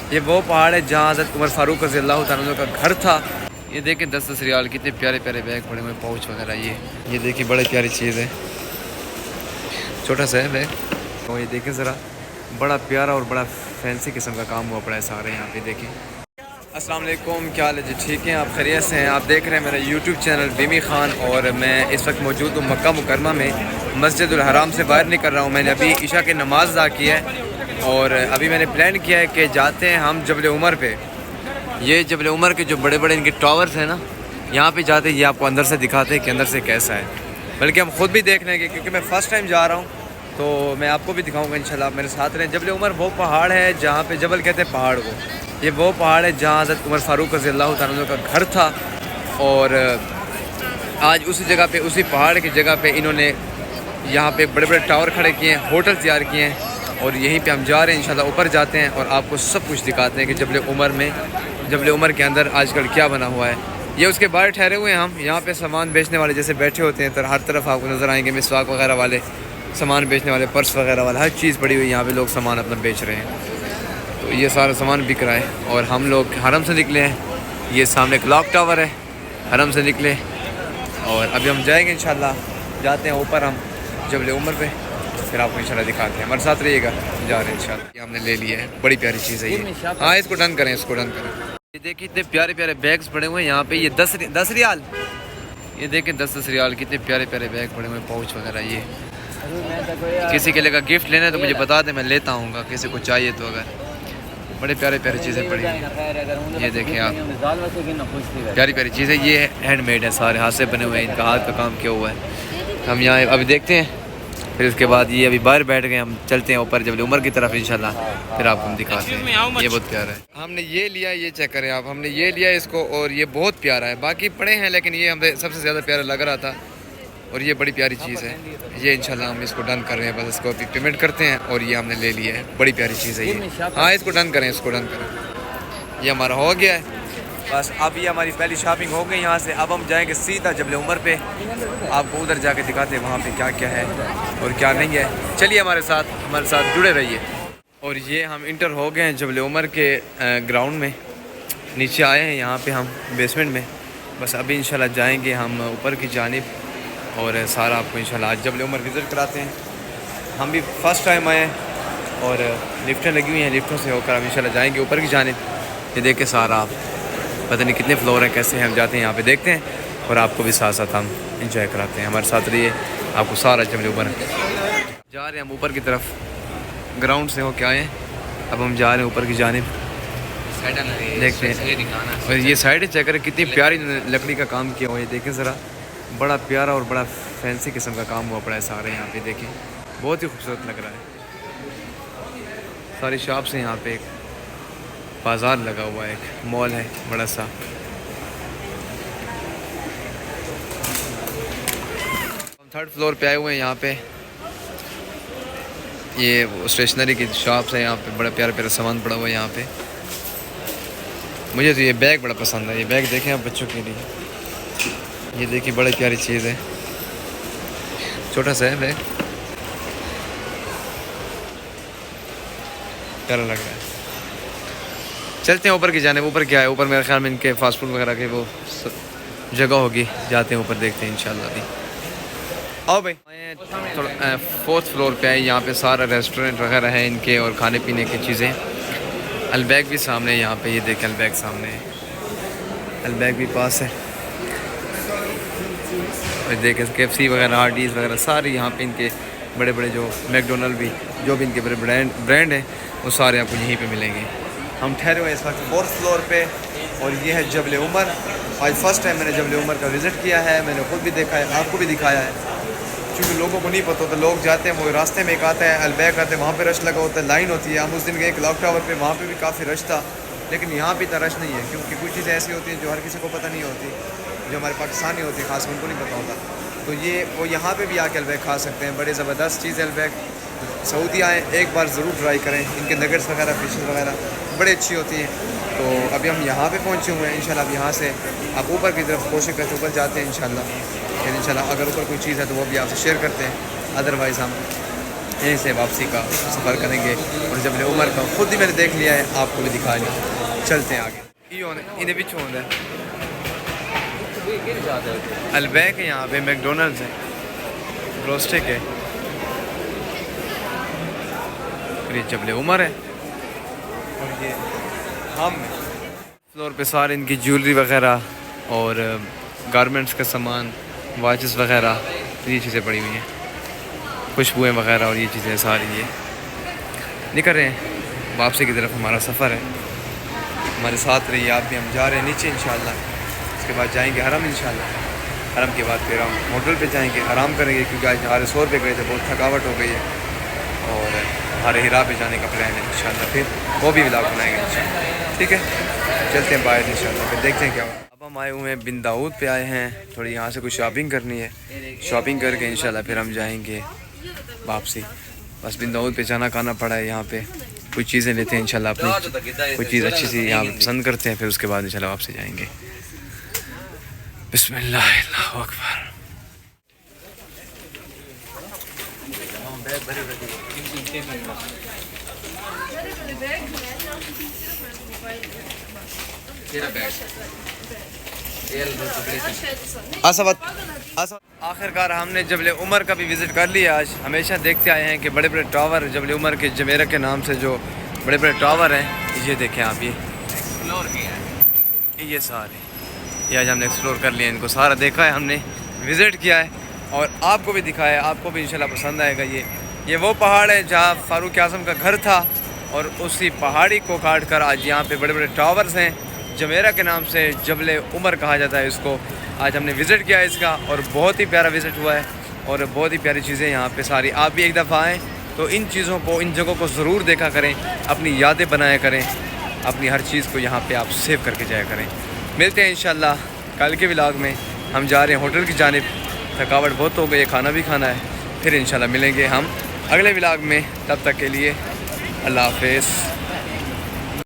ये वो पहाड़ है जहाँ हज़रत उमर फ़ारूक रज़ी अल्लाह तआला अन्हु का घर था। ये देखें 10-10 रियाल कितने प्यारे प्यारे बैग पड़े हुए, पाउच वगैरह। ये देखिए बड़ी प्यारी चीज़ है, छोटा सा है बैग। और ये देखें ज़रा, बड़ा प्यारा और बड़ा फैंसी किस्म का काम हुआ पड़ा है सारे यहाँ पे। देखें। अस्सलाम वालेकुम, क्या हाल है जी? ठीक हैं आप? खैरियत से हैं? आप देख रहे हैं मेरा यूट्यूब चैनल बीमी ख़ान। और मैं इस वक्त मौजूद हूँ मक्का मुकरमा में, मस्जिदुल हराम से बाहर निकल रहा हूँ। मैंने अभी ईशा की नमाज़ अदा की है और अभी मैंने प्लान किया है कि जाते हैं हम जबल उमर पे। ये जबल उमर के जो बड़े बड़े इनके टावर्स हैं ना, यहाँ पे जाते हैं। ये आपको अंदर से दिखाते हैं कि अंदर से कैसा है, बल्कि हम खुद भी देख लेंगे क्योंकि मैं फ़र्स्ट टाइम जा रहा हूँ, तो मैं आपको भी दिखाऊंगा इंशाल्लाह। आप मेरे साथ रहें। जबल उमर वो पहाड़ है जहाँ पे, जबल कहते हैं पहाड़ को, ये वो पहाड़ है जहाँ हज़रत उमर फ़ारूक रज़ी अल्लाह तआला अन्हु का घर था। और आज उसी जगह पे, उसी पहाड़ की जगह पे इन्होंने यहाँ पे बड़े बड़े टावर खड़े किए हैं, होटल तैयार किए हैं। और यहीं पे हम जा रहे हैं इंशाल्लाह। ऊपर जाते हैं और आपको सब कुछ दिखाते हैं कि जबल उमर में, जबल उमर के अंदर आजकल क्या बना हुआ है। ये उसके बाहर ठहरे हुए हैं हम। यहाँ पे सामान बेचने वाले जैसे बैठे होते हैं, तो हर तरफ आपको नज़र आएंगे मिसवाक वगैरह वाले, सामान बेचने वाले, पर्स वगैरह वाला, हर चीज़ पड़ी हुई यहाँ पे। लोग सामान अपना बेच रहे हैं, तो ये सारा सामान बिक रहा है। और हम लोग हरम से निकले हैं। ये सामने क्लॉक टावर है, हरम से निकले और अभी हम जाएंगे इंशाल्लाह। जाते हैं ऊपर हम जबल उमर पे, फिर आपको इंशाल्लाह दिखाते हैं। हमारे साथ रहिएगा, जा रहे हैं इंशाल्लाह। ये हमने ले लिया है, बड़ी प्यारी चीज़ है ये। हाँ, इसको डन करें, इसको डन करें। ये देखिए इतने प्यारे प्यारे बैग्स पड़े हुए हैं यहाँ पे। ये 10 रियाल। ये देखें 10-10 रियाल कितने प्यारे प्यारे बैग पड़े हुए, पाउच वगैरह। ये किसी के लिए गिफ्ट लेना है तो मुझे बता दें, मैं लेता हूँ किसी को चाहिए तो। अगर बड़े प्यारे प्यारी चीज़ें पड़ी हैं, ये देखें आप, प्यारी प्यारी चीज़ें। ये हैंडमेड है, सारे हाथ से बने हुए हैं, इनका हाथ का काम किया हुआ है। हम यहाँ अभी देखते हैं, फिर उसके बाद ये अभी बाहर बैठ गए। हम चलते हैं ऊपर जबल उमर की तरफ इंशाल्लाह, फिर आपको हम दिखाते हैं। ये बहुत प्यारा है। हमने ये लिया, ये चेक करें आप, हमने ये लिया इसको और ये बहुत प्यारा है। बाकी पड़े हैं लेकिन ये हमें सबसे ज़्यादा प्यारा लग रहा था और ये बड़ी प्यारी चीज़ है। ये इंशाल्लाह हम इसको डन कर रहे हैं, बस इसको अभी पेमेंट करते हैं और ये हमने ले लिया है। बड़ी प्यारी चीज़ है ये। हाँ, इसको डन करें, इसको डन करें। ये हमारा हो गया है बस। अब ये हमारी पहली शॉपिंग हो गई यहाँ से। अब हम जाएंगे सीधा जबल उमर पे, आपको उधर जाके दिखाते हैं वहाँ पे क्या क्या है और क्या नहीं है। चलिए हमारे साथ जुड़े रहिए। और ये हम इंटर हो गए हैं जबल उमर के ग्राउंड में, नीचे आए हैं यहाँ पे हम बेसमेंट में। बस अभी इंशाल्लाह जाएंगे हम ऊपर की जानिब और सारा आपको इंशाल्लाह आज जबल उमर विज़िट कराते हैं। हम भी फ़र्स्ट टाइम आए हैं और लिफ्टें लगी हुई हैं, लिफ्टों से होकर हम इंशाल्लाह जाएंगे ऊपर की जानिब। ये देख के सारा, आप पता नहीं कितने फ्लोर हैं, कैसे हैं, हम जाते हैं यहाँ पे देखते हैं और आपको भी साथ साथ हम इंजॉय कराते हैं। हमारे साथ रहिए, आपको सारा जबल उमर जा रहे हैं हम ऊपर की तरफ। ग्राउंड से होके आए हैं, अब हम जा रहे हैं ऊपर की जानिब, देखते हैं। और ये साइड चेक करें कितनी प्यारी लकड़ी का काम किया हुआ है। देखें ज़रा, बड़ा प्यारा और बड़ा फैंसी किस्म का काम हुआ पड़ा है सारे यहाँ पे। देखें बहुत ही खूबसूरत लग रहा है। सारी शॉप्स हैं यहाँ पे, एक बाज़ार लगा हुआ है, एक मॉल है बड़ा सा। हम 3rd फ्लोर पे आए हुए हैं यहाँ पे। ये स्टेशनरी की शॉप्स है यहाँ पे, बड़ा प्यारा प्यारा सामान पड़ा हुआ है यहाँ पे। मुझे तो ये बैग बड़ा पसंद है। ये बैग देखें आप बच्चों के लिए, ये देखिए बड़ी प्यारी चीज़ है, छोटा सा है बैग, प्यारा लग रहा है। चलते हैं ऊपर की जाने। ऊपर क्या है, ऊपर मेरे ख्याल में इनके फास्ट फूड वगैरह के वो जगह होगी, जाते हैं ऊपर देखते हैं इंशाल्लाह। अभी आओ भाई, थोड़ा 4th फ्लोर पे है। यहाँ पे सारा रेस्टोरेंट वगैरह है इनके और खाने पीने की चीज़ें। अलबैग भी सामने है यहाँ पे, ये देखें अलबैग सामने है, अलबैग भी पास है। और देखें KFC वगैरह, हार्डीज़ वगैरह सारे यहाँ पे इनके बड़े बड़े, जो मैकडोनल्ड भी, जो भी इनके बड़े ब्रांड हैं वो सारे आपको यहीं पे मिलेंगे। हम ठहरे हुए इस वक्त 4th फ्लोर पे और ये है जबल उमर। आज फ़र्स्ट टाइम मैंने जबल उमर का विज़िट किया है, मैंने खुद भी देखा है, आपको भी दिखाया है। क्योंकि लोगों को नहीं पता होता, लोग जाते हैं, वो रास्ते में एक आता है अलबैग आते हैं, वहाँ पे रश लगा होता है, लाइन होती है। हम उस दिन गए क्लॉक टावर पे, वहाँ पे भी काफ़ी रश था, लेकिन यहाँ पे इतना रश नहीं है क्योंकि कुछ चीज़ें ऐसी होती हैं जो हर किसी को पता नहीं होती, जो हमारे पाकिस्तानी होती है ख़ास उनको नहीं पता होता। तो ये वो यहाँ पे भी आके अलबैग खा सकते हैं, बड़े ज़बरदस्त चीज़ है अलबैग। सऊदी आए एक बार ज़रूर ट्राई करें, इनके नगेट्स वगैरह, फिशेस वगैरह बड़ी अच्छी होती हैं। तो अभी हम यहाँ पे पहुँचे हुए हैं इंशाल्लाह। अब यहाँ से अब ऊपर की तरफ कोशिश करते ऊपर जाते हैं इंशाल्लाह। फिर इंशाल्लाह अगर ऊपर कोई चीज़ है तो वो भी आपसे शेयर करते हैं, अदरवाइज़ हम यहीं से वापसी का सफ़र करेंगे और जबल उमर का खुद ही मैंने देख लिया है, आपको भी दिखा लिया। चलते हैं आगे। इन्हें पिछू होंगे अलबैक है, यहाँ पे मैकडोनल्ड्स है, रोस्टिक है, फिर ये जबल उमर है और ये हम फ्लोर पे सारे इनकी ज्वेलरी वगैरह और गारमेंट्स का सामान, वॉचेस वगैरह, ये चीज़ें पड़ी हुई हैं, खुशबुएँ वगैरह और ये चीज़ें सारी ये निकल रहे हैं। वापसी की तरफ हमारा सफ़र है, हमारे साथ रहिए आप भी। हम जा रहे हैं नीचे इंशाल्लाह, उसके बाद जाएंगे हरम इंशाल्लाह। हरम के बाद फिर हम होटल पे जाएंगे, आराम करेंगे क्योंकि आज हमारे 100 रुपये गए थे, बहुत थकावट हो गई है और हमारे हिरा पे जाने का प्लान है इंशाल्लाह, फिर वो भी व्लॉग बनाएंगे इंशाल्लाह। ठीक है, चलते हैं बाहर इंशाल्लाह, फिर देखते हैं क्या होगा। अब हम आए हुए हैं बिन दाऊद पे आए हैं, थोड़ी यहाँ से कुछ शॉपिंग करनी है, शॉपिंग करके इंशाल्लाह फिर हम जाएंगे वापसी। बस बिन दाऊद पे जाना खाना पड़ा है, यहाँ पे कुछ चीज़ें लेते हैं इंशाल्लाह, अपनी कोई चीज़ अच्छी सी यहाँ पसंद करते हैं, फिर उसके बाद इंशाल्लाह वापसी जाएंगे। बिस्मिल्लाह अल्लाहु अकबर। आखिरकार हमने जबल उमर का भी विज़िट कर लिया आज। हमेशा देखते आए हैं कि बड़े बड़े टावर जबल उमर के, जमेरा के नाम से जो बड़े बड़े टावर हैं, ये देखें आप, ये एक्सप्लोर किया है, ये सारे ये आज हमने एक्सप्लोर कर लिया, इनको सारा देखा है, हमने विज़िट किया है और आपको भी दिखाया है, आपको भी इंशाल्लाह पसंद आएगा। ये वो पहाड़ है जहाँ फ़ारूक आज़म का घर था और उसी पहाड़ी को काट कर आज यहाँ पे बड़े बड़े टावर्स हैं, जमेरा के नाम से जबल उमर कहा जाता है इसको। आज हमने विज़िट किया है इसका और बहुत ही प्यारा विज़िट हुआ है और बहुत ही प्यारी चीज़ें यहाँ पे सारी। आप भी एक दफ़ा आएँ तो इन चीज़ों को, इन जगहों को ज़रूर देखा करें, अपनी यादें बनाया करें, अपनी हर चीज़ को यहाँ पे आप सेव करके जाया करें। मिलते हैं इंशाल्लाह कल के व्लॉग में। हम जा रहे हैं होटल की जानिब, थकावट बहुत हो गई है, खाना भी खाना है, फिर इंशाल्लाह मिलेंगे हम अगले व्लॉग में। तब तक के लिए अल्लाह हाफ़िज़।